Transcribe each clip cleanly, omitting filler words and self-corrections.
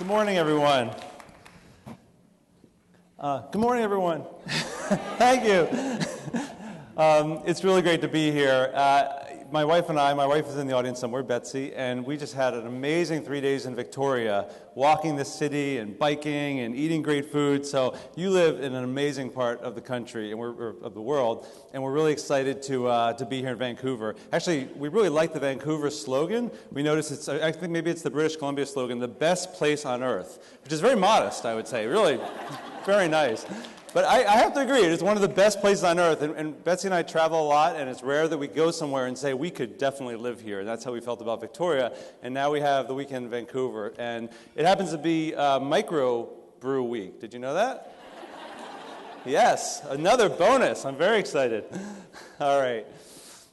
Good morning, everyone. Good morning, everyone. Thank you. It's really great to be here. My wife is in the audience somewhere, Betsy, and we just had an amazing 3 days in Victoria, walking the city and biking and eating great food. So you live in an amazing part of the country or of the world, and we're really excited to be here in Vancouver. Actually, we really like the Vancouver slogan. We noticed I think maybe it's the British Columbia slogan, the best place on earth, which is very modest, I would say. Really, very nice. But I have to agree, it is one of the best places on earth, and Betsy and I travel a lot, and it's rare that we go somewhere and say, we could definitely live here, and that's how we felt about Victoria, and now we have the weekend in Vancouver, and it happens to be Micro Brew Week. Did you know that? Yes, another bonus. I'm very excited. All right.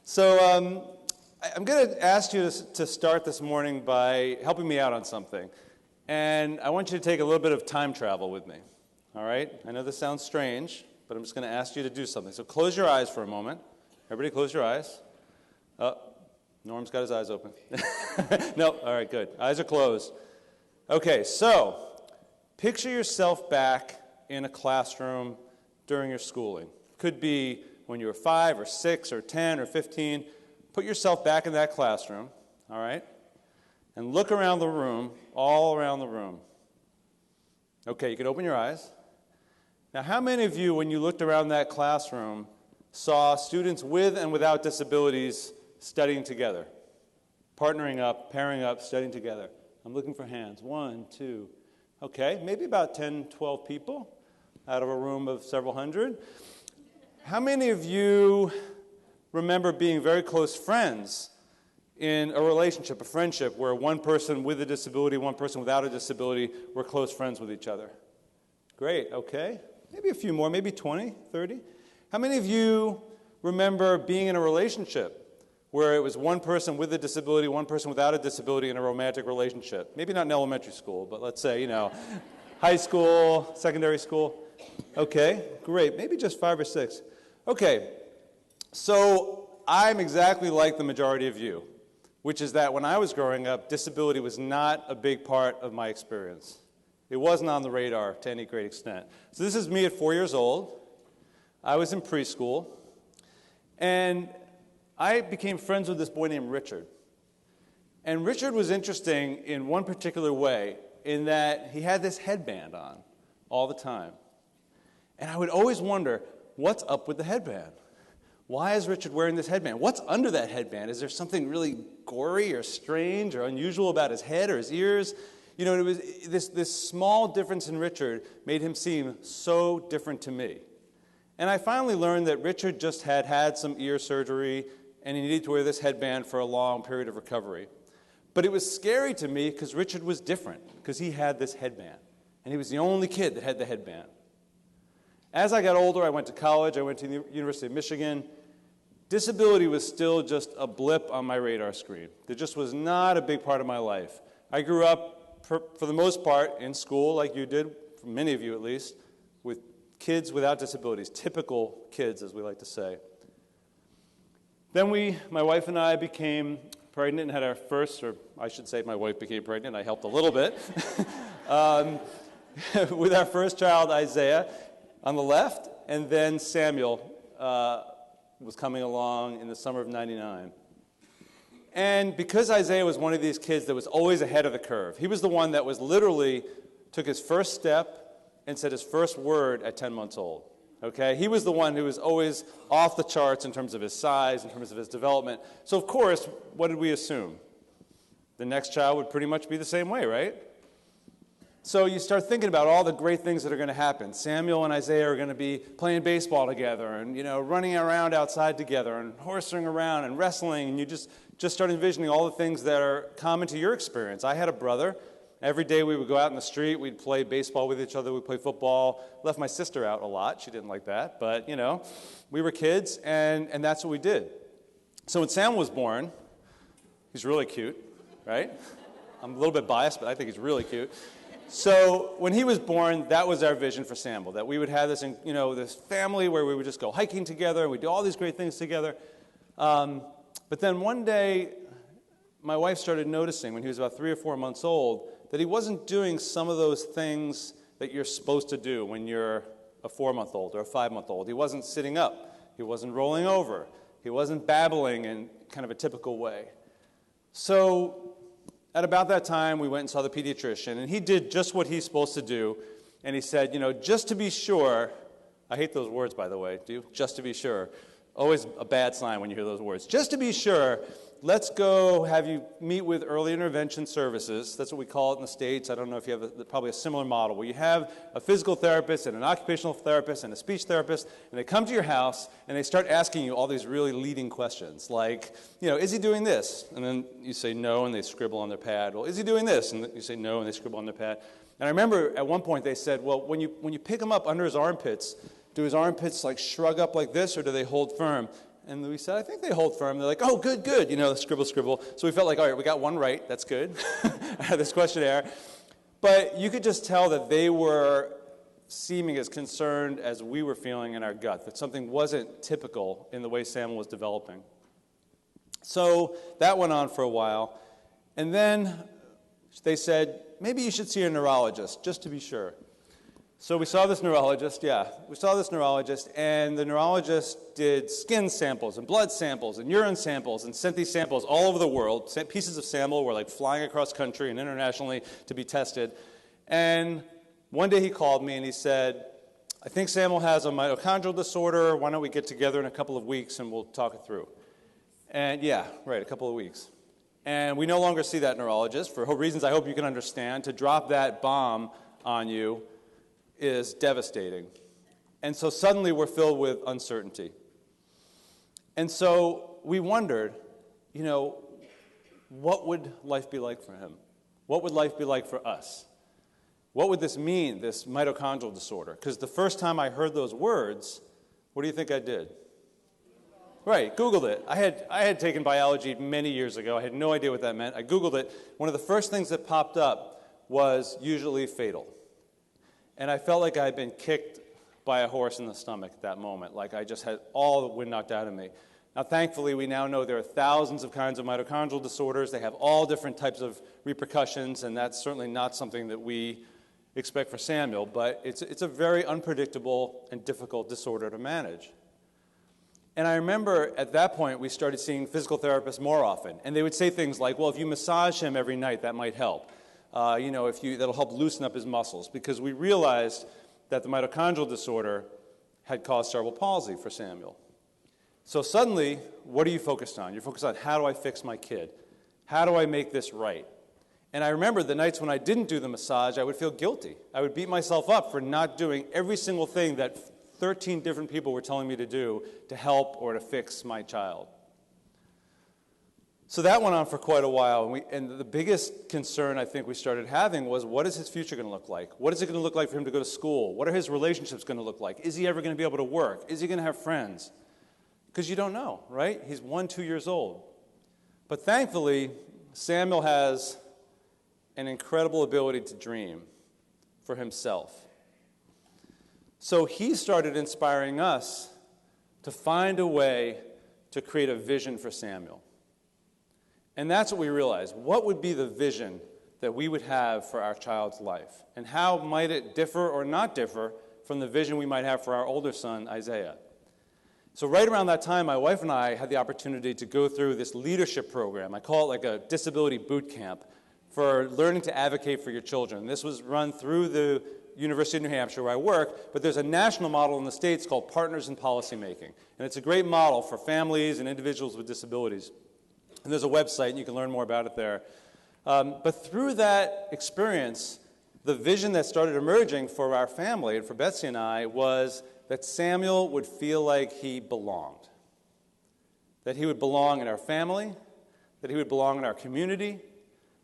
So I'm going to ask you to start this morning by helping me out on something, and I want you to take a little bit of time travel with me. All right? I know this sounds strange, but I'm just going to ask you to do something. So close your eyes for a moment. Everybody close your eyes. Oh, Norm's got his eyes open. No, all right, good. Eyes are closed. Okay, so picture yourself back in a classroom during your schooling. Could be when you were 5 or 6 or 10 or 15. Put yourself back in that classroom, all right? And look around the room, all around the room. Okay, you can open your eyes. Now, how many of you, when you looked around that classroom, saw students with and without disabilities studying together? Partnering up, pairing up, studying together. I'm looking for hands. 1, 2. Okay, maybe about 10, 12 people out of a room of several hundred. How many of you remember being very close friends in a relationship, a friendship, where one person with a disability, one person without a disability were close friends with each other? Great, okay. Maybe a few more, maybe 20, 30. How many of you remember being in a relationship where it was one person with a disability, one person without a disability in a romantic relationship? Maybe not in elementary school, but let's say, high school, secondary school. Okay, great. Maybe just 5 or 6. Okay, so I'm exactly like the majority of you, which is that when I was growing up, disability was not a big part of my experience. It wasn't on the radar to any great extent. So this is me at 4 years old. I was in preschool, and I became friends with this boy named Richard. And Richard was interesting in one particular way, in that he had this headband on all the time. And I would always wonder, what's up with the headband? Why is Richard wearing this headband? What's under that headband? Is there something really gory or strange or unusual about his head or his ears? It was this small difference in Richard made him seem so different to me. And I finally learned that Richard just had some ear surgery, and he needed to wear this headband for a long period of recovery. But it was scary to me because Richard was different, because he had this headband. And he was the only kid that had the headband. As I got older, I went to college. I went to the University of Michigan. Disability was still just a blip on my radar screen. It just was not a big part of my life. I grew up, for the most part, in school, like you did, for many of you at least, with kids without disabilities, typical kids, as we like to say. Then my wife and I became pregnant and had our first, or I should say my wife became pregnant, I helped a little bit, with our first child, Isaiah, on the left, and then Samuel was coming along in the summer of '99. And because Isaiah was one of these kids that was always ahead of the curve, he was the one that was literally took his first step and said his first word at 10 months old. Okay? He was the one who was always off the charts in terms of his size, in terms of his development. So of course, what did we assume? The next child would pretty much be the same way, right? So you start thinking about all the great things that are going to happen. Samuel and Isaiah are going to be playing baseball together and, running around outside together and horsing around and wrestling, and you just start envisioning all the things that are common to your experience. I had a brother. Every day we would go out in the street. We'd play baseball with each other. We'd play football. Left my sister out a lot. She didn't like that. But, we were kids, and that's what we did. So when Sam was born, he's really cute, right? I'm a little bit biased, but I think he's really cute. So when he was born, that was our vision for Samuel, that we would have this, this family where we would just go hiking together, and we'd do all these great things together. But then one day, my wife started noticing when he was about 3 or 4 months old that he wasn't doing some of those things that you're supposed to do when you're a 4-month-old or a 5-month-old. He wasn't sitting up. He wasn't rolling over. He wasn't babbling in kind of a typical way. So at about that time, we went and saw the pediatrician, and he did just what he's supposed to do. And he said, just to be sure, I hate those words, by the way, do you? Just to be sure. Always a bad sign when you hear those words. Just to be sure, let's go have you meet with early intervention services. That's what we call it in the States. I don't know if you have probably a similar model, where you have a physical therapist and an occupational therapist and a speech therapist, and they come to your house and they start asking you all these really leading questions, like, is he doing this? And then you say no, and they scribble on their pad. Well, is he doing this? And you say no, and they scribble on their pad. And I remember at one point they said, well, when you pick him up under his armpits, do his armpits like shrug up like this, or do they hold firm? And we said, I think they hold firm. They're like, oh, good, scribble, scribble. So we felt like, all right, we got one right. That's good. I had this questionnaire. But you could just tell that they were seeming as concerned as we were feeling in our gut, that something wasn't typical in the way Samuel was developing. So that went on for a while. And then they said, maybe you should see a neurologist, just to be sure. So we saw this neurologist, and the neurologist did skin samples and blood samples and urine samples and sent these samples all over the world. Pieces of Samuel were like flying across country and internationally to be tested. And one day he called me and he said, I think Samuel has a mitochondrial disorder. Why don't we get together in a couple of weeks and we'll talk it through? And a couple of weeks. And we no longer see that neurologist for reasons I hope you can understand. To drop that bomb on you is devastating. And so suddenly we're filled with uncertainty. And so we wondered, what would life be like for him? What would life be like for us? What would this mean, this mitochondrial disorder? Because the first time I heard those words, what do you think I did? Right, Googled it. I had taken biology many years ago. I had no idea what that meant. I Googled it. One of the first things that popped up was usually fatal. And I felt like I had been kicked by a horse in the stomach at that moment, like I just had all the wind knocked out of me. Now, thankfully, we now know there are thousands of kinds of mitochondrial disorders. They have all different types of repercussions, and that's certainly not something that we expect for Samuel, but it's a very unpredictable and difficult disorder to manage. And I remember at that point, we started seeing physical therapists more often, and they would say things like, well, if you massage him every night, that might help. That'll help loosen up his muscles, because we realized that the mitochondrial disorder had caused cerebral palsy for Samuel. So suddenly, what are you focused on? You're focused on, how do I fix my kid? How do I make this right? And I remember the nights when I didn't do the massage, I would feel guilty. I would beat myself up for not doing every single thing that 13 different people were telling me to do to help or to fix my child. So that went on for quite a while, and the biggest concern I think we started having was, what is his future going to look like? What is it going to look like for him to go to school? What are his relationships going to look like? Is he ever going to be able to work? Is he going to have friends? Because you don't know, right? He's 1-2 years old. But thankfully, Samuel has an incredible ability to dream for himself. So he started inspiring us to find a way to create a vision for Samuel. And that's what we realized. What would be the vision that we would have for our child's life? And how might it differ or not differ from the vision we might have for our older son, Isaiah? So right around that time, my wife and I had the opportunity to go through this leadership program. I call it like a disability boot camp for learning to advocate for your children. This was run through the University of New Hampshire, where I work, but there's a national model in the States called Partners in Policymaking. And it's a great model for families and individuals with disabilities. And there's a website, and you can learn more about it there. But through that experience, the vision that started emerging for our family and for Betsy and I was that Samuel would feel like he belonged. That he would belong in our family, that he would belong in our community,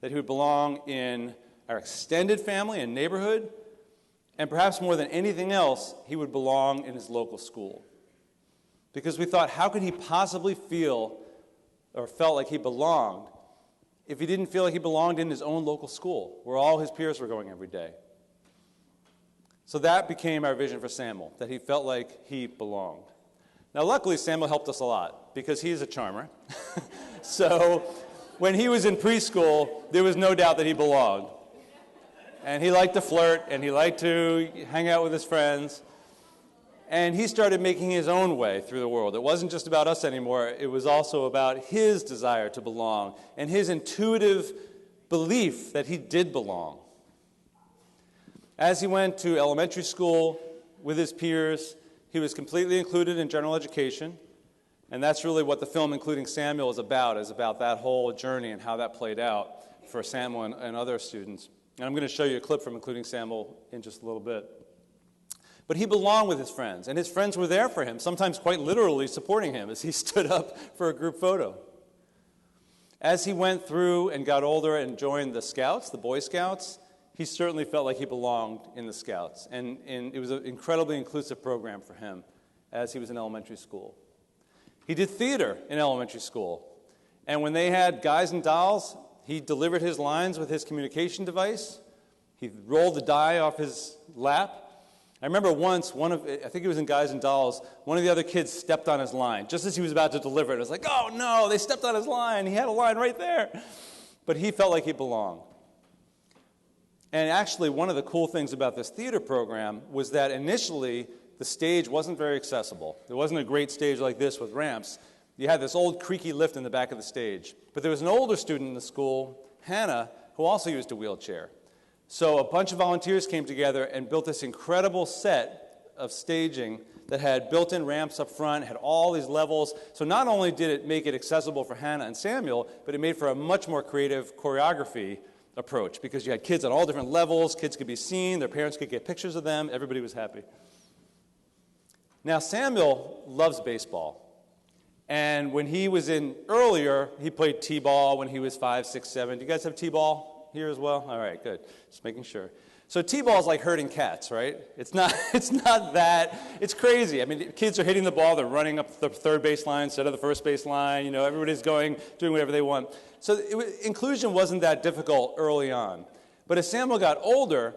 that he would belong in our extended family and neighborhood, and perhaps more than anything else, he would belong in his local school. Because we thought, how could he possibly feel or felt like he belonged if he didn't feel like he belonged in his own local school, where all his peers were going every day? So that became our vision for Samuel, that he felt like he belonged. Now, luckily, Samuel helped us a lot, because he's a charmer. So when he was in preschool, there was no doubt that he belonged. And he liked to flirt, and he liked to hang out with his friends. And he started making his own way through the world. It wasn't just about us anymore. It was also about his desire to belong and his intuitive belief that he did belong. As he went to elementary school with his peers, he was completely included in general education. And that's really what the film Including Samuel is about that whole journey and how that played out for Samuel and other students. And I'm going to show you a clip from Including Samuel in just a little bit. But he belonged with his friends, and his friends were there for him, sometimes quite literally supporting him as he stood up for a group photo. As he went through and got older and joined the Scouts, the Boy Scouts, he certainly felt like he belonged in the Scouts. And it was an incredibly inclusive program for him as he was in elementary school. He did theater in elementary school. And when they had Guys and Dolls, he delivered his lines with his communication device. He rolled the die off his lap. I remember once, I think it was in Guys and Dolls, one of the other kids stepped on his line. Just as he was about to deliver it, I was like, oh no, they stepped on his line. He had a line right there. But he felt like he belonged. And actually, one of the cool things about this theater program was that initially, the stage wasn't very accessible. There wasn't a great stage like this with ramps. You had this old creaky lift in the back of the stage. But there was an older student in the school, Hannah, who also used a wheelchair. So a bunch of volunteers came together and built this incredible set of staging that had built-in ramps up front, had all these levels. So not only did it make it accessible for Hannah and Samuel, but it made for a much more creative choreography approach because you had kids at all different levels, kids could be seen, their parents could get pictures of them, everybody was happy. Now Samuel loves baseball. And when he was in earlier, he played t-ball when he was 5, 6, 7. Do you guys have t-ball here as well? All right, good. Just making sure. So t-ball is like herding cats, right? It's not that. It's crazy. I mean, kids are hitting the ball. They're running up the third base line instead of the first base line. You know, everybody's doing whatever they want. So inclusion wasn't that difficult early on. But as Samuel got older,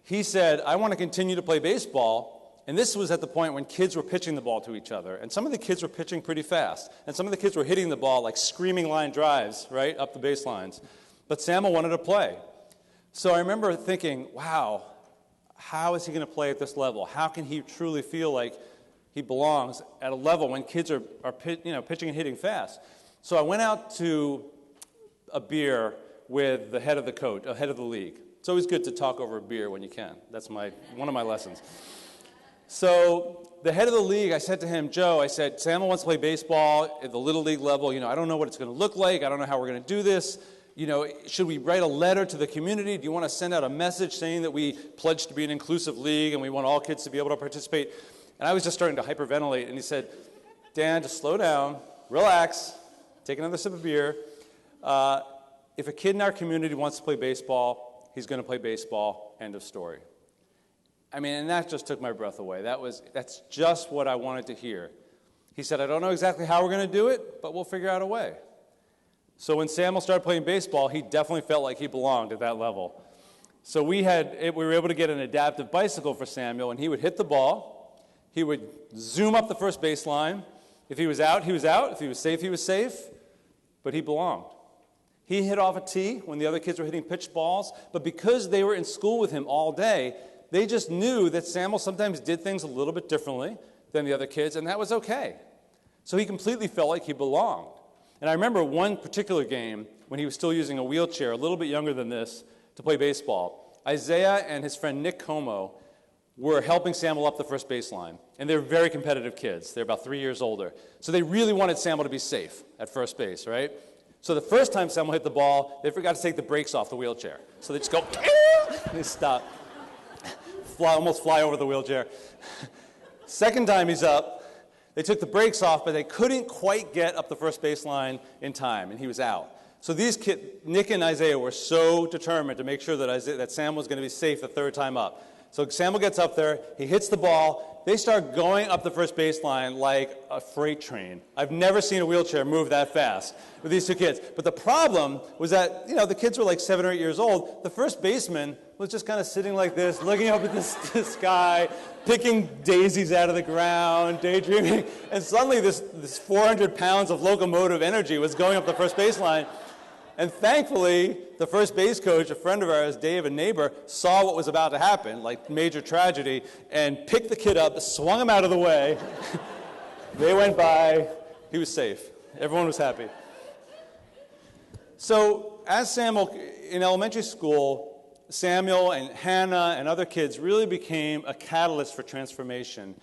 he said, I want to continue to play baseball. And this was at the point when kids were pitching the ball to each other. And some of the kids were pitching pretty fast. And some of the kids were hitting the ball like screaming line drives, right, up the baselines. But Samuel wanted to play. So I remember thinking, wow, how is he going to play at this level? How can he truly feel like he belongs at a level when kids are pitching and hitting fast? So I went out to a beer with the head of the league. It's always good to talk over a beer when you can. That's one of my lessons. So the head of the league, I said to him, Joe, I said, Samuel wants to play baseball at the Little League level. I don't know what it's going to look like. I don't know how we're going to do this. Should we write a letter to the community? Do you want to send out a message saying that we pledge to be an inclusive league and we want all kids to be able to participate? And I was just starting to hyperventilate, and he said, Dan, just slow down, relax, take another sip of beer. If a kid in our community wants to play baseball, he's going to play baseball, end of story. I mean, and that just took my breath away. That's just what I wanted to hear. He said, I don't know exactly how we're going to do it, but we'll figure out a way. So when Samuel started playing baseball, he definitely felt like he belonged at that level. So we were able to get an adaptive bicycle for Samuel, and he would hit the ball. He would zoom up the first baseline. If he was out, he was out. If he was safe, he was safe. But he belonged. He hit off a tee when the other kids were hitting pitch balls. But because they were in school with him all day, they just knew that Samuel sometimes did things a little bit differently than the other kids, and that was okay. So he completely felt like he belonged. And I remember one particular game when he was still using a wheelchair, a little bit younger than this, to play baseball. Isaiah and his friend Nick Como were helping Samuel up the first baseline. And they're very competitive kids. They're about 3 years older. So they really wanted Samuel to be safe at first base, right? So the first time Samuel hit the ball, they forgot to take the brakes off the wheelchair. So they just go, and they stop. Almost fly over the wheelchair. Second time he's up, they took the brakes off, but they couldn't quite get up the first baseline in time, and he was out. So these kids, Nick and Isaiah, were so determined to make sure that Sam was going to be safe the third time up. So Samuel gets up there, he hits the ball, they start going up the first baseline like a freight train. I've never seen a wheelchair move that fast with these two kids. But the problem was that, the kids were like 7 or 8 years old. The first baseman was just kind of sitting like this, looking up at the sky, picking daisies out of the ground, daydreaming. And suddenly this 400 pounds of locomotive energy was going up the first baseline. And thankfully, the first base coach, a friend of ours, Dave, a neighbor, saw what was about to happen, like major tragedy, and picked the kid up, swung him out of the way. They went by. He was safe. Everyone was happy. So as Samuel, in elementary school, Samuel and Hannah and other kids really became a catalyst for transformation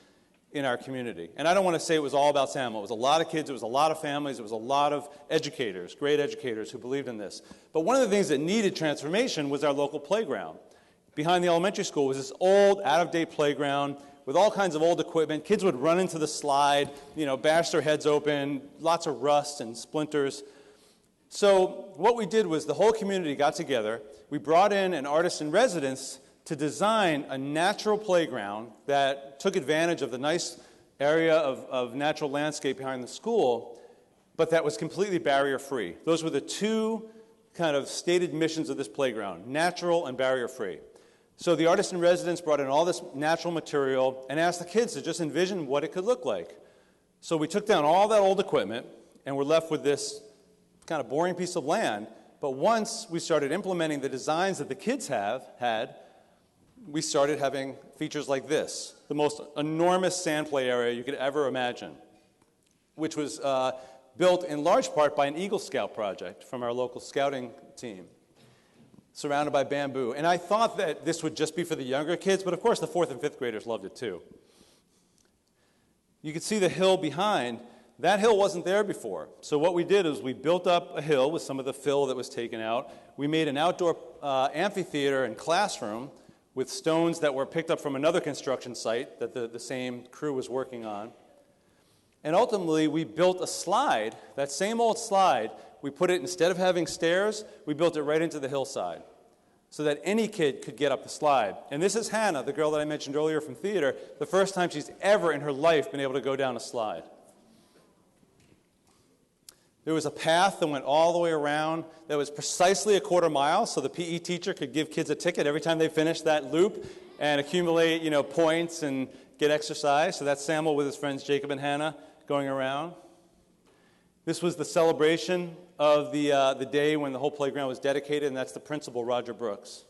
in our community. And I don't want to say it was all about Samuel. It was a lot of kids, it was a lot of families, it was a lot of educators, great educators who believed in this. But one of the things that needed transformation was our local playground. Behind the elementary school was this old, out-of-date playground with all kinds of old equipment. Kids would run into the slide, bash their heads open, lots of rust and splinters. So what we did was the whole community got together. We brought in an artist in residence to design a natural playground that took advantage of the nice area of natural landscape behind the school, but that was completely barrier-free. Those were the two kind of stated missions of this playground, natural and barrier-free. So the artist in residence brought in all this natural material and asked the kids to just envision what it could look like. So we took down all that old equipment, and we're left with this kind of boring piece of land. But once we started implementing the designs that the kids had, we started having features like this, the most enormous sand play area you could ever imagine, which was built in large part by an Eagle Scout project from our local scouting team, surrounded by bamboo. And I thought that this would just be for the younger kids, but of course the 4th and 5th graders loved it too. You can see the hill behind. That hill wasn't there before. So what we did is we built up a hill with some of the fill that was taken out. We made an outdoor amphitheater and classroom with stones that were picked up from another construction site that the same crew was working on. And ultimately, we built a slide, that same old slide. We put it, instead of having stairs, we built it right into the hillside so that any kid could get up the slide. And this is Hannah, the girl that I mentioned earlier from theater, the first time she's ever in her life been able to go down a slide. There was a path that went all the way around that was precisely a quarter mile, so the PE teacher could give kids a ticket every time they finished that loop and accumulate, points and get exercise. So that's Samuel with his friends Jacob and Hannah going around. This was the celebration of the day when the whole playground was dedicated, and that's the principal, Roger Brooks.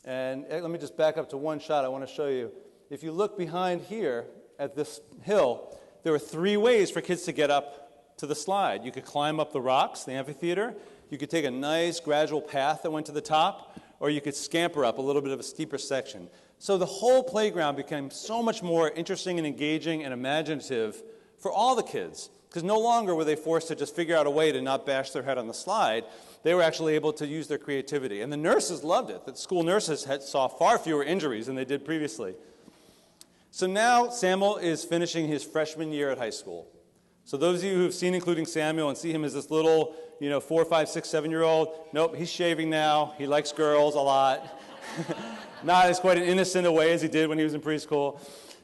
And let me just back up to one shot I want to show you. If you look behind here at this hill, there were 3 ways for kids to get up to the slide. You could climb up the rocks, the amphitheater. You could take a nice gradual path that went to the top, or you could scamper up a little bit of a steeper section. So the whole playground became so much more interesting and engaging and imaginative for all the kids, because no longer were they forced to just figure out a way to not bash their head on the slide. They were actually able to use their creativity. And the nurses loved it. The school nurses saw far fewer injuries than they did previously. So now Samuel is finishing his freshman year at high school. So those of you who have seen Including Samuel and see him as this little, 4, 5, 6, 7-year-old, nope, he's shaving now. He likes girls a lot. Not as quite an innocent a way as he did when he was in preschool.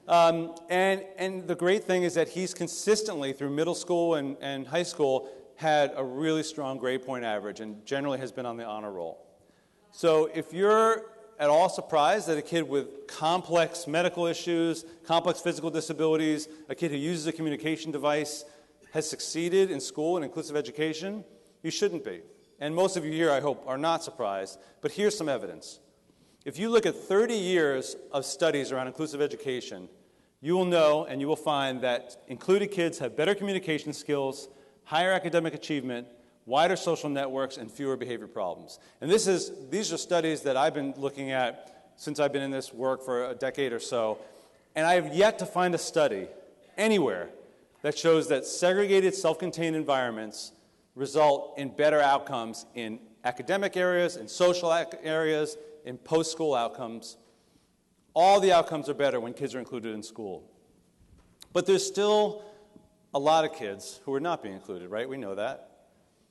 And the great thing is that he's consistently, through middle school and high school, had a really strong grade point average and generally has been on the honor roll. So if you're at all surprised that a kid with complex medical issues, complex physical disabilities, a kid who uses a communication device has succeeded in school and inclusive education, you shouldn't be. And most of you here, I hope, are not surprised. But here's some evidence. If you look at 30 years of studies around inclusive education, you will know and you will find that included kids have better communication skills, higher academic achievement, wider social networks, and fewer behavior problems. And these are studies that I've been looking at since I've been in this work for a decade or so, and I have yet to find a study anywhere that shows that segregated, self-contained environments result in better outcomes in academic areas, in social areas, in post-school outcomes. All the outcomes are better when kids are included in school. But there's still a lot of kids who are not being included, right? We know that.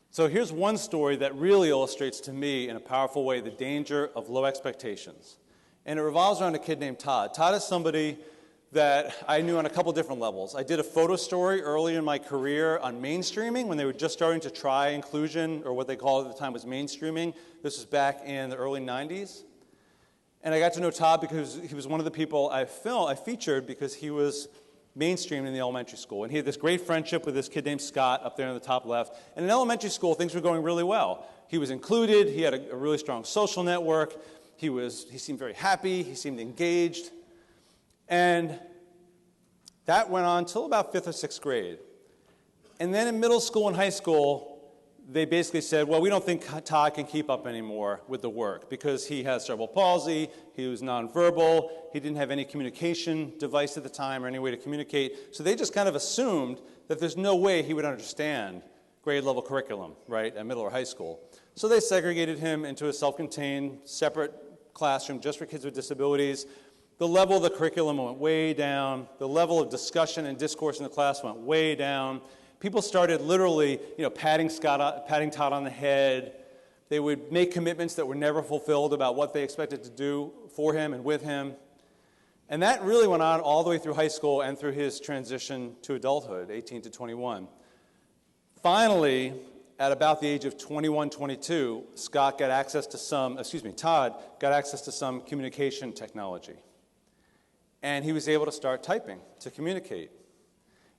So here's one story that really illustrates to me in a powerful way the danger of low expectations. And it revolves around a kid named Todd. Todd is somebody that I knew on a couple different levels. I did a photo story early in my career on mainstreaming when they were just starting to try inclusion, or what they called at the time was mainstreaming. This was back in the early 90s. And I got to know Todd because he was one of the people I featured because he was mainstreamed in the elementary school. And he had this great friendship with this kid named Scott up there in the top left. And in elementary school, things were going really well. He was included. He had a really strong social network. He seemed very happy. He seemed engaged. And that went on until about 5th or 6th grade. And then in middle school and high school, they basically said, well, we don't think Todd can keep up anymore with the work because he has cerebral palsy, he was nonverbal, he didn't have any communication device at the time or any way to communicate. So they just kind of assumed that there's no way he would understand grade level curriculum, right, at middle or high school. So they segregated him into a self-contained, separate classroom just for kids with disabilities. The level of the curriculum went way down. The level of discussion and discourse in the class went way down. People started literally, patting Todd on the head. They would make commitments that were never fulfilled about what they expected to do for him and with him. And that really went on all the way through high school and through his transition to adulthood, 18 to 21. Finally, at about the age of 21, 22, Todd got access to some communication technology. And he was able to start typing to communicate.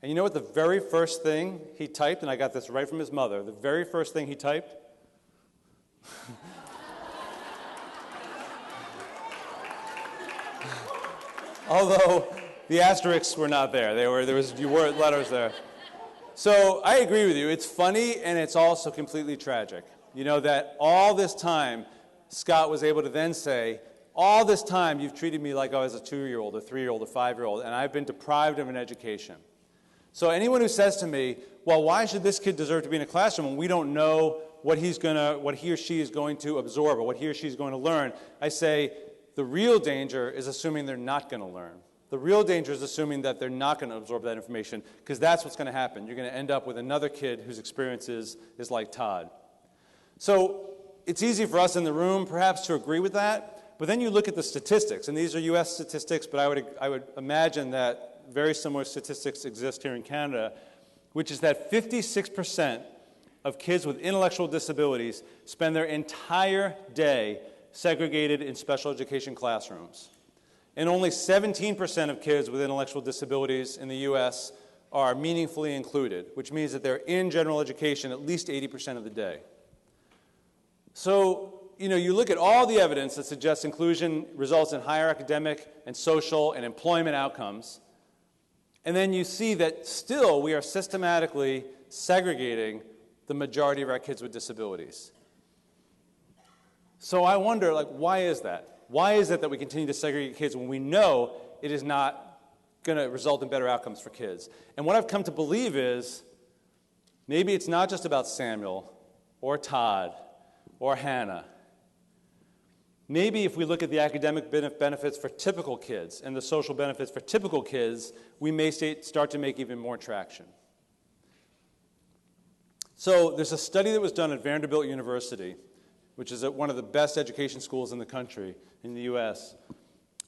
And you know what the very first thing he typed, and I got this right from his mother, the very first thing he typed? Although the asterisks were not there. There were letters there. So I agree with you. It's funny, and it's also completely tragic. That all this time, Scott was able to then say, all this time you've treated me like I was a 2-year-old, a 3-year-old, a 5-year-old, and I've been deprived of an education. So anyone who says to me, well, why should this kid deserve to be in a classroom when we don't know what he or she is going to absorb or what he or she is going to learn, I say the real danger is assuming they're not going to learn. The real danger is assuming that they're not going to absorb that information, because that's what's going to happen. You're going to end up with another kid whose experience is like Todd. So it's easy for us in the room perhaps to agree with that, but then you look at the statistics, and these are U.S. statistics, but I would imagine that very similar statistics exist here in Canada, which is that 56% of kids with intellectual disabilities spend their entire day segregated in special education classrooms. And only 17% of kids with intellectual disabilities in the U.S. are meaningfully included, which means that they're in general education at least 80% of the day. So, you look at all the evidence that suggests inclusion results in higher academic and social and employment outcomes, and then you see that still we are systematically segregating the majority of our kids with disabilities. So I wonder, why is that? Why is it that we continue to segregate kids when we know it is not going to result in better outcomes for kids? And what I've come to believe is maybe it's not just about Samuel or Todd or Hannah. Maybe if we look at the academic benefits for typical kids and the social benefits for typical kids, we may start to make even more traction. So there's a study that was done at Vanderbilt University, which is one of the best education schools in the country, in the U.S.,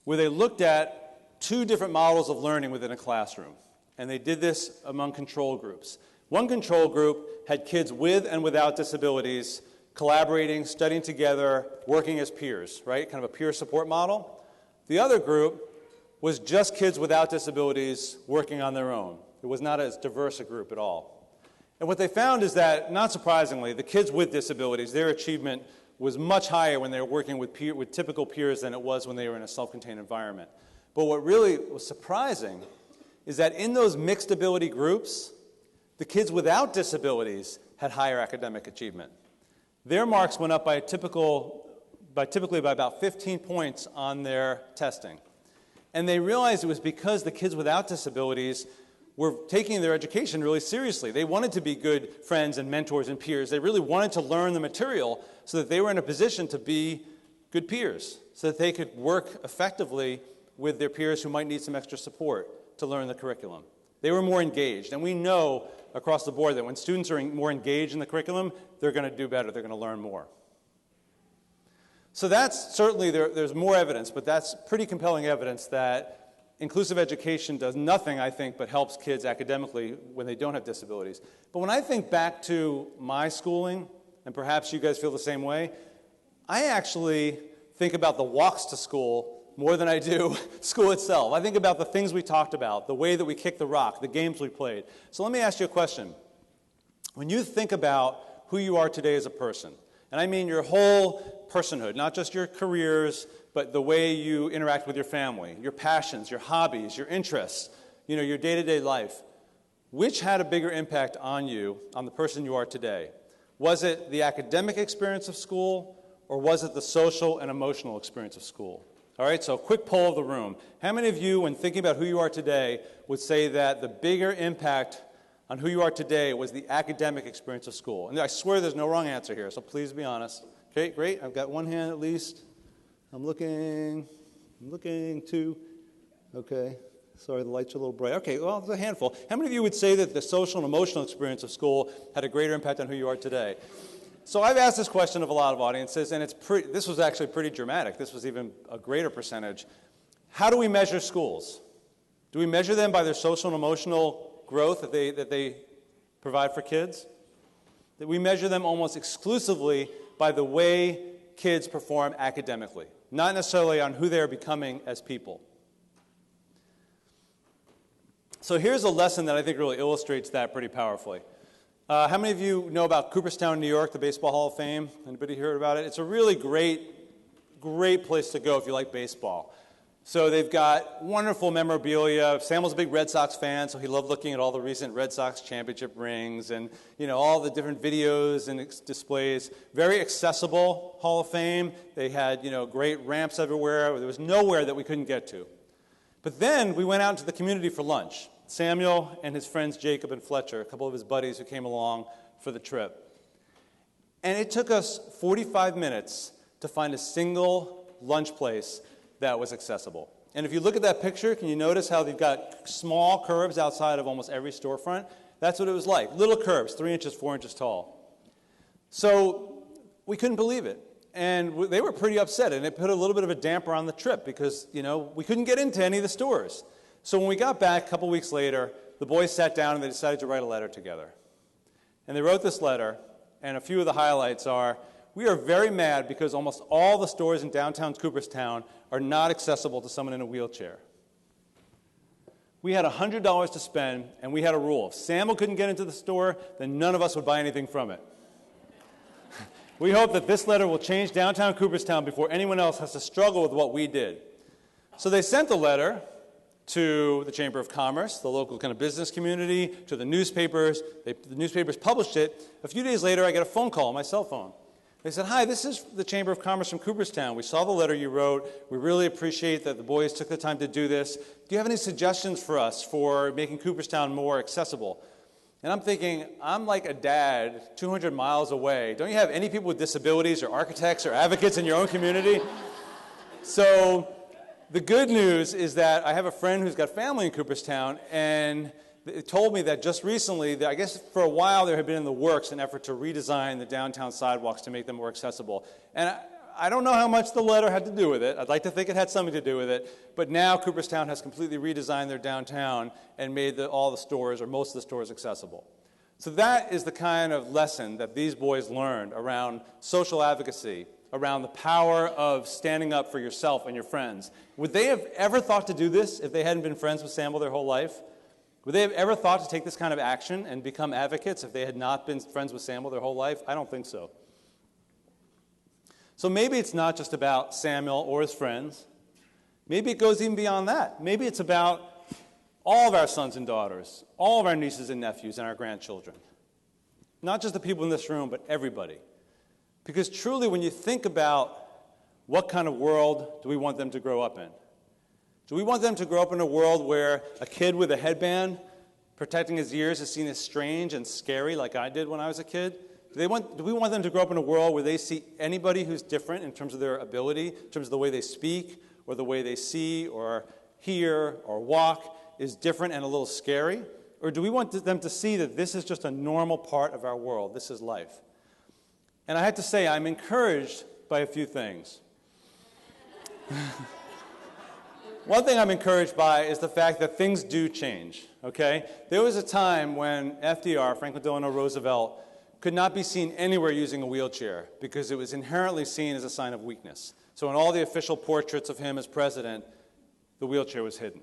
where they looked at 2 different models of learning within a classroom. And they did this among control groups. One control group had kids with and without disabilities collaborating, studying together, working as peers, right? Kind of a peer support model. The other group was just kids without disabilities working on their own. It was not as diverse a group at all. And what they found is that, not surprisingly, the kids with disabilities, their achievement was much higher when they were working with typical peers than it was when they were in a self-contained environment. But what really was surprising is that in those mixed ability groups, the kids without disabilities had higher academic achievement. Their marks went up typically by about 15 points on their testing. And they realized it was because the kids without disabilities were taking their education really seriously. They wanted to be good friends and mentors and peers. They really wanted to learn the material so that they were in a position to be good peers, so that they could work effectively with their peers who might need some extra support to learn the curriculum. They were more engaged. And we know across the board that when students are more engaged in the curriculum, they're going to do better. They're going to learn more. So that's certainly, there's more evidence, but that's pretty compelling evidence that inclusive education does nothing, I think, but helps kids academically when they don't have disabilities. But when I think back to my schooling, and perhaps you guys feel the same way, I actually think about the walks to school more than I do school itself. I think about the things we talked about, the way that we kicked the rock, the games we played. So let me ask you a question. When you think about who you are today as a person, and I mean your whole personhood, not just your careers, but the way you interact with your family, your passions, your hobbies, your interests, your day-to-day life, which had a bigger impact on you, on the person you are today? Was it the academic experience of school, or was it the social and emotional experience of school? All right, so a quick poll of the room. How many of you, when thinking about who you are today, would say that the bigger impact on who you are today was the academic experience of school? And I swear there's no wrong answer here, so please be honest. Okay, great. I've got one hand at least. I'm looking, two. Okay, sorry, the lights are a little bright. Okay, well, it's a handful. How many of you would say that the social and emotional experience of school had a greater impact on who you are today? So I've asked this question of a lot of audiences, and this was actually pretty dramatic. This was even a greater percentage. How do we measure schools? Do we measure them by their social and emotional growth that they provide for kids? That we measure them almost exclusively by the way kids perform academically, not necessarily on who they're becoming as people. So here's a lesson that I think really illustrates that pretty powerfully. How many of you know about Cooperstown, New York, the Baseball Hall of Fame? Anybody heard about it? It's a really great place to go if you like baseball. So they've got wonderful memorabilia. Samuel's a big Red Sox fan, so he loved looking at all the recent Red Sox championship rings and all the different videos and displays. Very accessible Hall of Fame. They had great ramps everywhere. There was nowhere that we couldn't get to. But then we went out into the community for lunch. Samuel and his friends Jacob and Fletcher, a couple of his buddies who came along for the trip. And it took us 45 minutes to find a single lunch place that was accessible. And if you look at that picture, can you notice how they've got small curbs outside of almost every storefront? That's what it was like. Little curbs, 3 inches, 4 inches tall. So we couldn't believe it. And they were pretty upset, and it put a little bit of a damper on the trip because, we couldn't get into any of the stores. So when we got back a couple weeks later, the boys sat down and they decided to write a letter together. And they wrote this letter, and a few of the highlights are, we are very mad because almost all the stores in downtown Cooperstown are not accessible to someone in a wheelchair. We had $100 to spend, and we had a rule. If Samuel couldn't get into the store, then none of us would buy anything from it. We hope that this letter will change downtown Cooperstown before anyone else has to struggle with what we did. So they sent the letter to the Chamber of Commerce, the local kind of business community, to the newspapers. The newspapers published it. A few days later, I get a phone call on my cell phone. They said, hi, this is the Chamber of Commerce from Cooperstown. We saw the letter you wrote. We really appreciate that the boys took the time to do this. Do you have any suggestions for us for making Cooperstown more accessible? And I'm thinking, I'm like a dad 200 miles away. Don't you have any people with disabilities or architects or advocates in your own community? So the good news is that I have a friend who's got family in Cooperstown, and it told me that just recently, that I guess for a while there had been in the works an effort to redesign the downtown sidewalks to make them more accessible. And I don't know how much the letter had to do with it. I'd like to think it had something to do with it. But now Cooperstown has completely redesigned their downtown and made all the stores, or most of the stores, accessible. So that is the kind of lesson that these boys learned around social advocacy, around the power of standing up for yourself and your friends. Would they have ever thought to do this if they hadn't been friends with Samuel their whole life? Would they have ever thought to take this kind of action and become advocates if they had not been friends with Samuel their whole life? I don't think so. So maybe it's not just about Samuel or his friends. Maybe it goes even beyond that. Maybe it's about all of our sons and daughters, all of our nieces and nephews and our grandchildren. Not just the people in this room, but everybody. Because truly, when you think about what kind of world do we want them to grow up in? Do we want them to grow up in a world where a kid with a headband protecting his ears is seen as strange and scary like I did when I was a kid? Do we want them to grow up in a world where they see anybody who's different in terms of their ability, in terms of the way they speak, or the way they see, or hear, or walk, is different and a little scary? Or do we want them to see that this is just a normal part of our world, this is life? And I have to say, I'm encouraged by a few things. One thing I'm encouraged by is the fact that things do change, okay? There was a time when FDR, Franklin Delano Roosevelt, could not be seen anywhere using a wheelchair because it was inherently seen as a sign of weakness. So in all the official portraits of him as president, the wheelchair was hidden.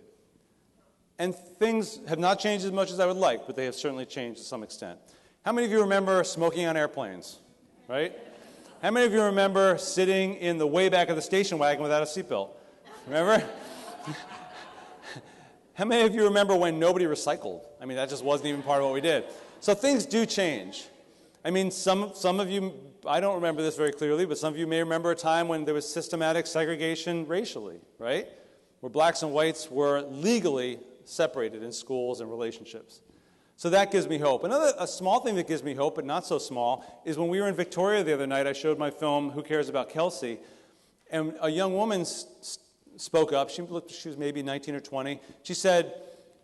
And things have not changed as much as I would like, but they have certainly changed to some extent. How many of you remember smoking on airplanes, right? How many of you remember sitting in the way back of the station wagon without a seatbelt? Remember? How many of you remember when nobody recycled? I mean, that just wasn't even part of what we did. So things do change. I mean, some of you, I don't remember this very clearly, but some of you may remember a time when there was systematic segregation racially, right? Where blacks and whites were legally separated in schools and relationships. So that gives me hope. A small thing that gives me hope, but not so small, is when we were in Victoria the other night, I showed my film, Who Cares About Kelsey? And a young woman spoke up. She was maybe 19 or 20. She said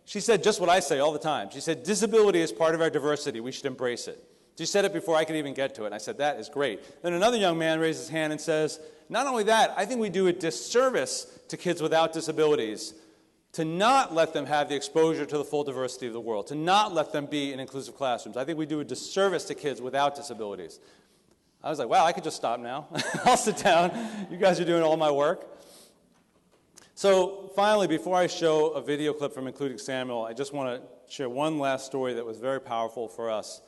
just what I say all the time. She said, disability is part of our diversity. We should embrace it. She said it before I could even get to it. And I said, that is great. Then another young man raised his hand and says, not only that, I think we do a disservice to kids without disabilities to not let them have the exposure to the full diversity of the world, to not let them be in inclusive classrooms. I think we do a disservice to kids without disabilities. I was like, wow, I could just stop now. I'll sit down. You guys are doing all my work. So finally, before I show a video clip from Including Samuel, I just want to share one last story that was very powerful for us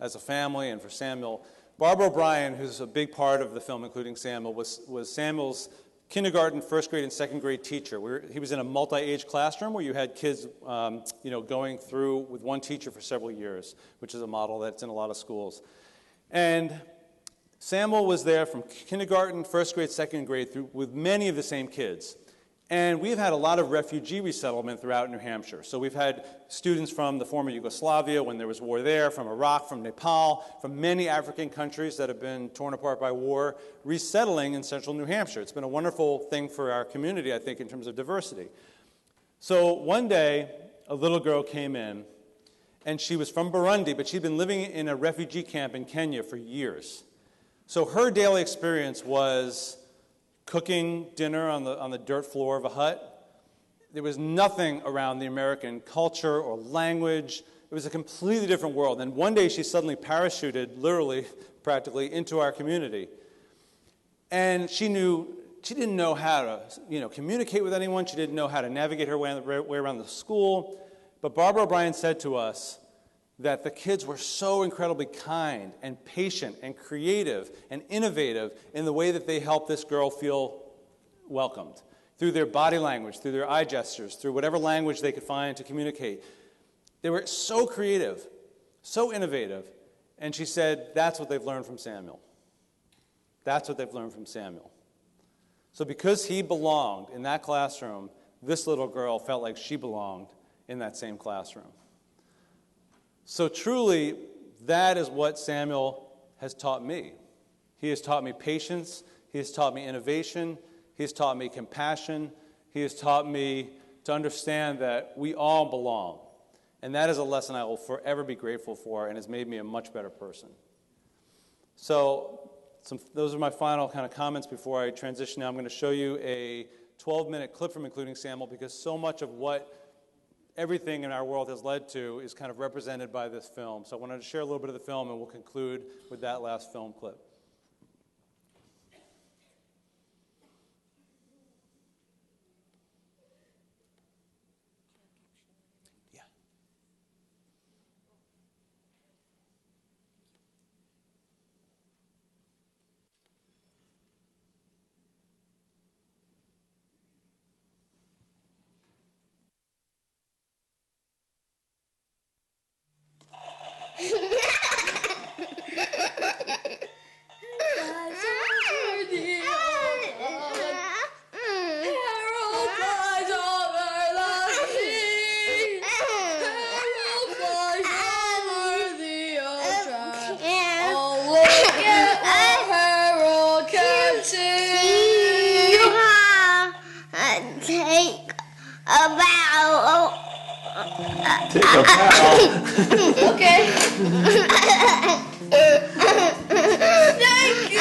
as a family and for Samuel. Barber OBrien, who's a big part of the film Including Samuel, was Samuel's kindergarten, first grade, and second grade teacher. He was in a multi-age classroom where you had kids going through with one teacher for several years, which is a model that's in a lot of schools. And Samuel was there from kindergarten, first grade, second grade, through with many of the same kids. And we've had a lot of refugee resettlement throughout New Hampshire. So we've had students from the former Yugoslavia when there was war there, from Iraq, from Nepal, from many African countries that have been torn apart by war, resettling in central New Hampshire. It's been a wonderful thing for our community, I think, in terms of diversity. So one day, a little girl came in, and she was from Burundi, but she'd been living in a refugee camp in Kenya for years. So her daily experience was cooking dinner on the dirt floor of a hut. There was nothing around the American culture or language. It was a completely different world. And one day she suddenly parachuted, literally, practically, into our community. And she didn't know how to communicate with anyone. She didn't know how to navigate her way around the school. But Barber OBrien said to us that the kids were so incredibly kind and patient and creative and innovative in the way that they helped this girl feel welcomed through their body language, through their eye gestures, through whatever language they could find to communicate. They were so creative, so innovative. And she said, that's what they've learned from Samuel. That's what they've learned from Samuel. So because he belonged in that classroom, this little girl felt like she belonged in that same classroom. So truly, that is what Samuel has taught me. He has taught me patience. He has taught me innovation. He has taught me compassion. He has taught me to understand that we all belong. And that is a lesson I will forever be grateful for and has made me a much better person. So those are my final kind of comments before I transition. Now I'm going to show you a 12-minute clip from Including Samuel because so much of what everything in our world has led to is kind of represented by this film. So I wanted to share a little bit of the film, and we'll conclude with that last film clip. Yeah. Take a bow. Okay. Thank you.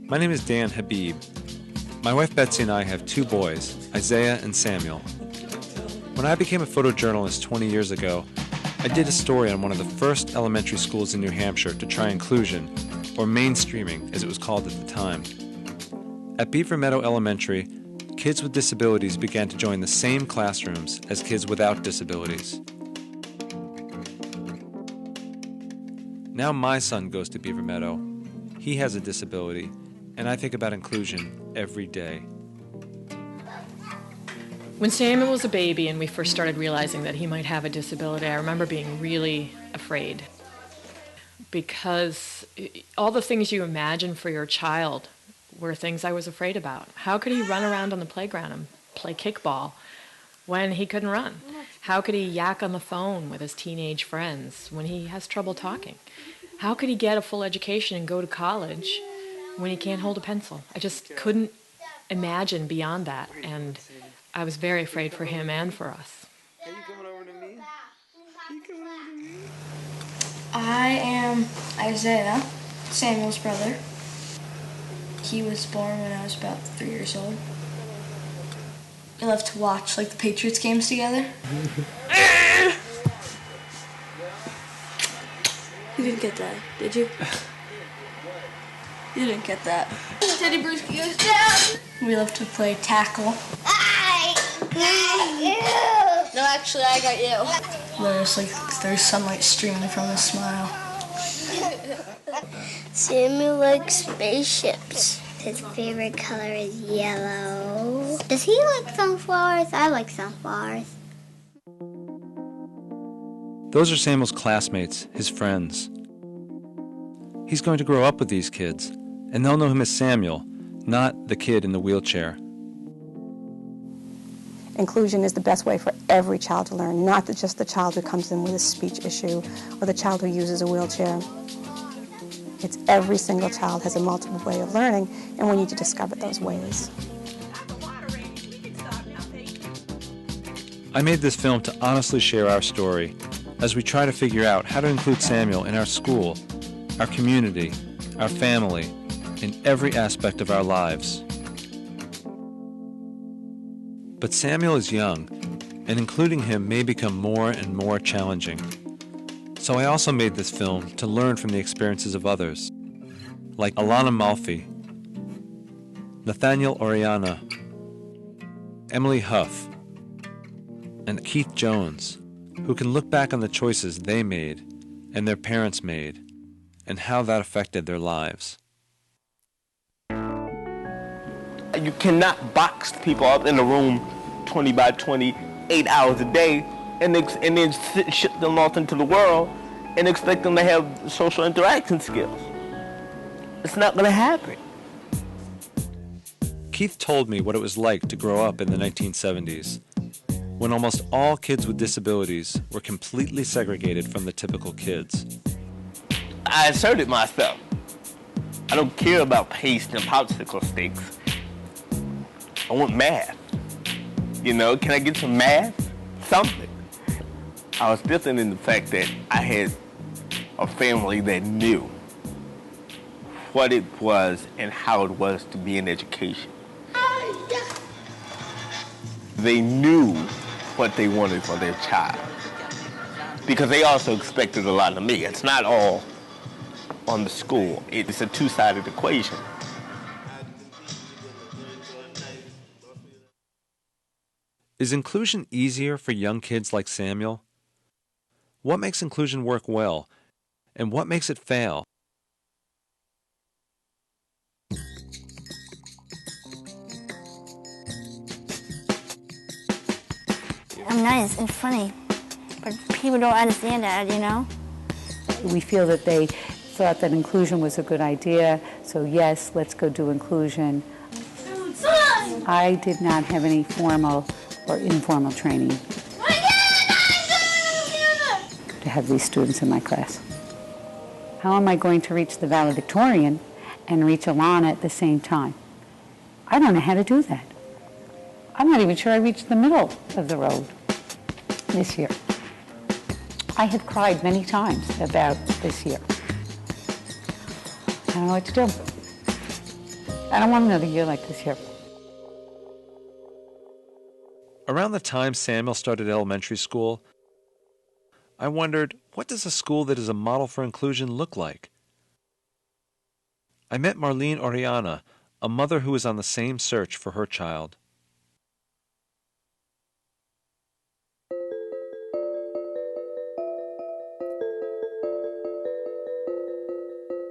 My name is Dan Habib. My wife Betsy and I have two boys, Isaiah and Samuel. When I became a photojournalist 20 years ago, I did a story on one of the first elementary schools in New Hampshire to try inclusion, or mainstreaming as it was called at the time. At Beaver Meadow Elementary, kids with disabilities began to join the same classrooms as kids without disabilities. Now my son goes to Beaver Meadow. He has a disability, and I think about inclusion every day. When Samuel was a baby and we first started realizing that he might have a disability, I remember being really afraid. Because all the things you imagine for your child were things I was afraid about. How could he run around on the playground and play kickball when he couldn't run? How could he yak on the phone with his teenage friends when he has trouble talking? How could he get a full education and go to college when he can't hold a pencil? I just couldn't imagine beyond that, and I was very afraid for him and for us. Are you coming over to me? Are you coming over to me? I am Isaiah, Samuel's brother. He was born when I was about 3 years old. We love to watch the Patriots games together. You didn't get that, did you? You didn't get that. Teddy Bruschi goes down. We love to play tackle. No, actually, I got you. There's sunlight streaming from his smile. Samuel likes spaceships. His favorite color is yellow. Does he like sunflowers? I like sunflowers. Those are Samuel's classmates, his friends. He's going to grow up with these kids, and they'll know him as Samuel, not the kid in the wheelchair. Inclusion is the best way for every child to learn, not just the child who comes in with a speech issue or the child who uses a wheelchair. It's every single child has a multiple way of learning, and we need to discover those ways. I made this film to honestly share our story as we try to figure out how to include Samuel in our school, our community, our family, in every aspect of our lives. But Samuel is young, and including him may become more and more challenging. So I also made this film to learn from the experiences of others, like Alana Malfi, Nathaniel Oriana, Emily Huff, and Keith Jones, who can look back on the choices they made and their parents made, and how that affected their lives. You cannot box people up in a room 20 by 20, 8 hours a day, and then ship them off into the world and expect them to have social interaction skills. It's not going to happen. Keith told me what it was like to grow up in the 1970s, when almost all kids with disabilities were completely segregated from the typical kids. I asserted myself. I don't care about paste and popsicle sticks. I want math. You know, can I get some math? Something. I was different in the fact that I had a family that knew what it was and how it was to be in education. They knew what they wanted for their child, because they also expected a lot of me. It's not all on the school. It's a two-sided equation. Is inclusion easier for young kids like Samuel? What makes inclusion work well, and what makes it fail? I'm nice and funny, but people don't understand that, you know? We feel that they thought that inclusion was a good idea, so yes, let's go do inclusion. I did not have any formal or informal training to have these students in my class. How am I going to reach the valedictorian and reach Alana at the same time? I don't know how to do that. I'm not even sure I reached the middle of the road this year. I have cried many times about this year. I don't know what to do. I don't want another year like this year. Around the time Samuel started elementary school, I wondered, what does a school that is a model for inclusion look like? I met Marlene Oriana, a mother who was on the same search for her child.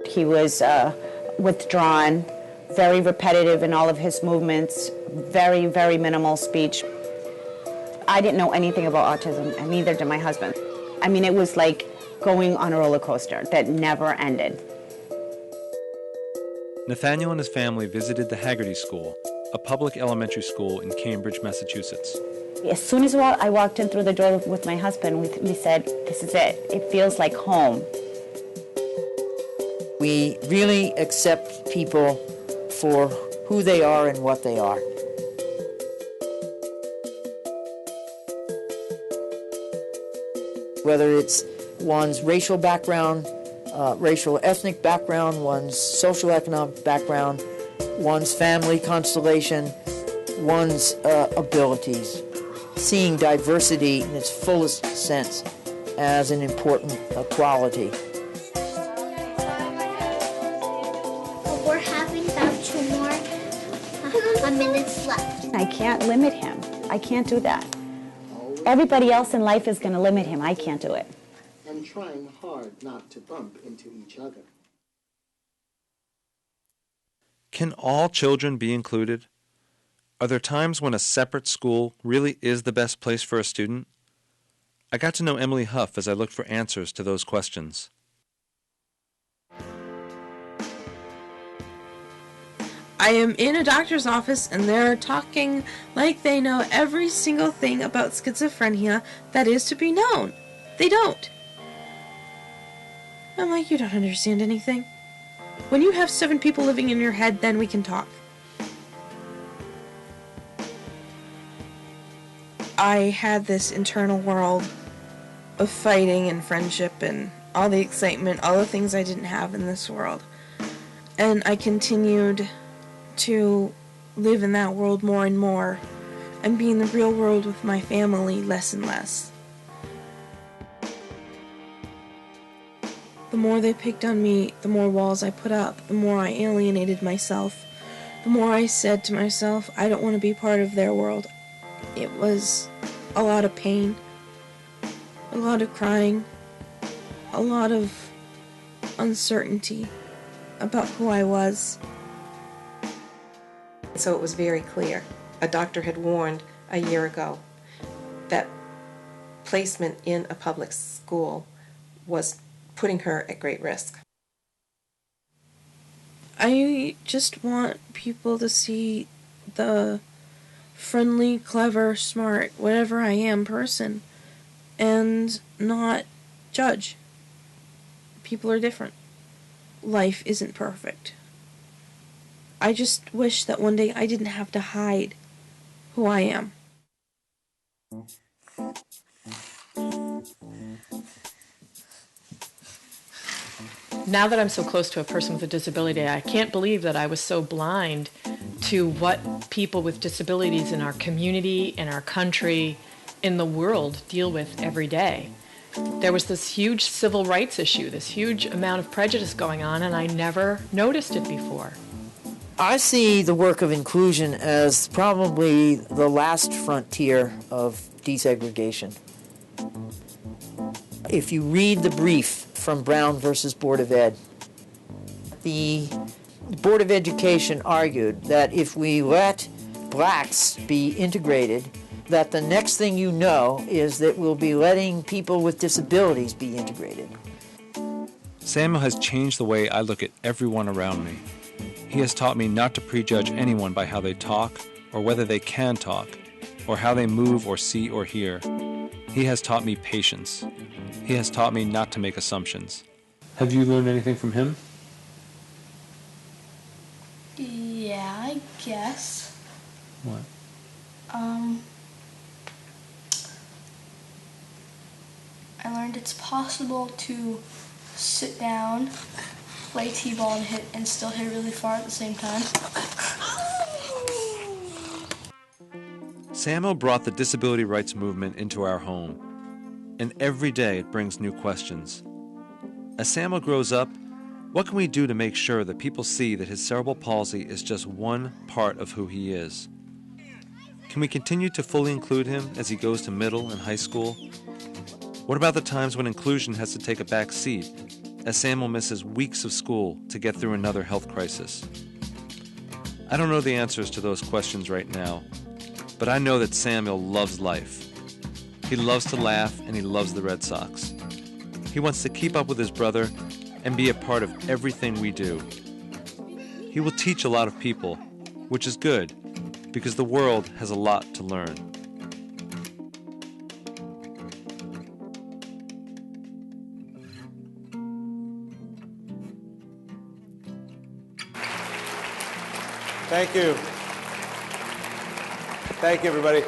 He was withdrawn, very repetitive in all of his movements, very, very minimal speech. I didn't know anything about autism, and neither did my husband. I mean, it was like going on a roller coaster that never ended. Nathaniel and his family visited the Haggerty School, a public elementary school in Cambridge, Massachusetts. As soon as I walked in through the door with my husband, we said, this is it. It feels like home. We really accept people for who they are and what they are. Whether it's one's racial background, racial ethnic background, one's socioeconomic background, one's family constellation, one's abilities. Seeing diversity in its fullest sense as an important quality. We're having about 2 more minutes left. I can't limit him. I can't do that. Everybody else in life is going to limit him. I can't do it. And trying hard not to bump into each other. Can all children be included? Are there times when a separate school really is the best place for a student? I got to know Emily Huff as I looked for answers to those questions. I am in a doctor's office and they're talking like they know every single thing about schizophrenia that is to be known. They don't. I'm like, you don't understand anything. When you have 7 people living in your head, then we can talk. I had this internal world of fighting and friendship and all the excitement, all the things I didn't have in this world. And I continued to live in that world more and more and be in the real world with my family less and less. The more they picked on me, the more walls I put up, the more I alienated myself, the more I said to myself, I don't want to be part of their world. It was a lot of pain, a lot of crying, a lot of uncertainty about who I was. So it was very clear. A doctor had warned a year ago that placement in a public school was putting her at great risk. I just want people to see the friendly, clever, smart, whatever I am person and not judge. People are different. Life isn't perfect. I just wish that one day I didn't have to hide who I am. Now that I'm so close to a person with a disability, I can't believe that I was so blind to what people with disabilities in our community, in our country, in the world deal with every day. There was this huge civil rights issue, this huge amount of prejudice going on, and I never noticed it before. I see the work of inclusion as probably the last frontier of desegregation. If you read the brief from Brown versus Board of Ed, the Board of Education argued that if we let blacks be integrated, that the next thing you know is that we'll be letting people with disabilities be integrated. Samuel has changed the way I look at everyone around me. He has taught me not to prejudge anyone by how they talk, or whether they can talk, or how they move or see or hear. He has taught me patience. He has taught me not to make assumptions. Have you learned anything from him? Yeah, I guess. What? I learned it's possible to sit down, play t-ball and hit and still hit really far at the same time. Samuel brought the disability rights movement into our home, and every day it brings new questions. As Samuel grows up, what can we do to make sure that people see that his cerebral palsy is just one part of who he is? Can we continue to fully include him as he goes to middle and high school? What about the times when inclusion has to take a back seat, as Samuel misses weeks of school to get through another health crisis? I don't know the answers to those questions right now, but I know that Samuel loves life. He loves to laugh and he loves the Red Sox. He wants to keep up with his brother and be a part of everything we do. He will teach a lot of people, which is good, because the world has a lot to learn. Thank you. Thank you, everybody.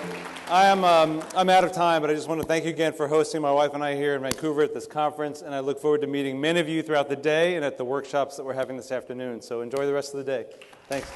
I'm out of time, but I just want to thank you again for hosting my wife and I here in Vancouver at this conference, and I look forward to meeting many of you throughout the day and at the workshops that we're having this afternoon. So enjoy the rest of the day. Thanks.